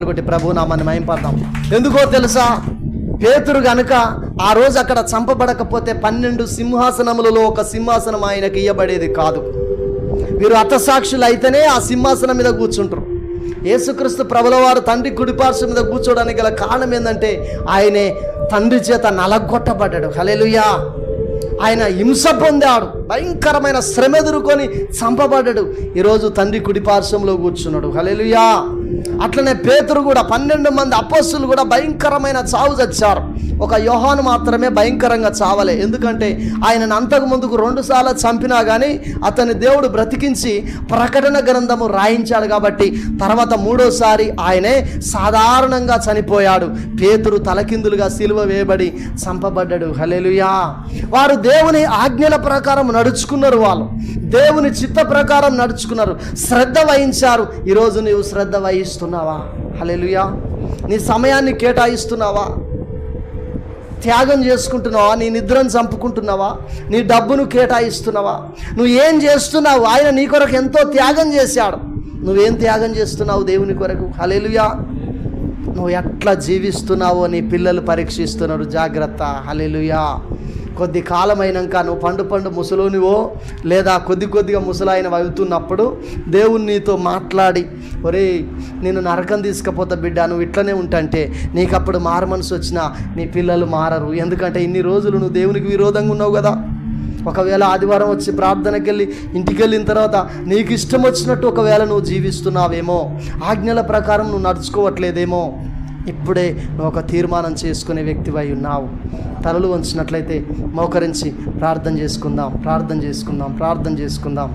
ఒకటి ప్రభు నామాన్ని మహింపడదాం. ఎందుకో తెలుసా, పేతురు గనుక ఆ రోజు అక్కడ చంపబడకపోతే 12 సింహాసనములలో ఒక సింహాసనం ఆయనకి ఇయ్యబడేది కాదు. వీరు హతసాక్షులు అయితేనే ఆ సింహాసనం మీద కూర్చుంటారు. యేసుక్రీస్తు ప్రభుల వారు తండ్రి కుడిపార్శ్వం మీద కూర్చోడానికి గల కారణం ఏంటంటే ఆయనే తండ్రి చేత నలగొట్టబడ్డాడు. హల్లెలూయా. ఆయన హింస పొందాడు, భయంకరమైన శ్రమ ఎదుర్కొని చంపబడ్డాడు. ఈరోజు తండ్రి కుడిపార్శ్వంలో కూర్చున్నాడు. హల్లెలూయా. అట్లనే పేతురు కూడా 12 మంది అపోస్తులు కూడా భయంకరమైన చావు చచ్చారు. ఒక యోహాను మాత్రమే భయంకరంగా చావలే. ఎందుకంటే ఆయనను అంతకు ముందుకు 2 సార్లు చంపినా కానీ అతని దేవుడు బ్రతికించి ప్రకటన గ్రంథము రాయించాడు. కాబట్టి తర్వాత 3వసారి ఆయనే సాధారణంగా చనిపోయాడు. పేతురు తలకిందులుగా సిలువ వేయబడి చంపబడ్డాడు. హల్లెలూయా. వారు దేవుని ఆజ్ఞల ప్రకారం నడుచుకున్నారు. వాళ్ళు దేవుని చిత్త ప్రకారం నడుచుకున్నారు, శ్రద్ధ వహించారు. ఈరోజు నీవు శ్రద్ధ వహిస్తున్నావా? హల్లెలూయా. నీ సమయాన్ని కేటాయిస్తున్నావా? త్యాగం చేసుకుంటున్నావా? నీ నిద్రను చంపుకుంటున్నావా? నీ డబ్బును కేటాయిస్తున్నావా? నువ్వు ఏం చేస్తున్నావు? ఆయన నీ కొరకు ఎంతో త్యాగం చేశాడు. నువ్వేం త్యాగం చేస్తున్నావు దేవుని కొరకు? హల్లెలూయా. నువ్వు ఎట్లా జీవిస్తున్నావో నీ పిల్లలు పరీక్షిస్తున్నారు. జాగ్రత్త. హల్లెలూయా. కొద్ది కాలమైనాక నువ్వు పండు ముసలోనివో లేదా కొద్దిగా ముసలాయన అవుతున్నప్పుడు దేవుని నీతో మాట్లాడి, ఒరే నేను నరకం తీసుకపోతా బిడ్డ, నువ్వు ఇట్లనే ఉంటంటే నీకు అప్పుడు మారు మనసు వచ్చినా నీ పిల్లలు మారరు. ఎందుకంటే ఇన్ని రోజులు నువ్వు దేవునికి విరోధంగా ఉన్నావు కదా. ఒకవేళ ఆదివారం వచ్చి ప్రార్థనకి వెళ్ళి ఇంటికి వెళ్ళిన తర్వాత నీకు ఇష్టం వచ్చినట్టు ఒకవేళ నువ్వు జీవిస్తున్నావేమో, ఆజ్ఞల ప్రకారం నువ్వు నడుచుకోవట్లేదేమో, ఇప్పుడే నువ్వు ఒక తీర్మానం చేసుకునే వ్యక్తివై ఉన్నావు. తలలు వంచినట్లయితే మోకరించి ప్రార్థన చేసుకుందాం.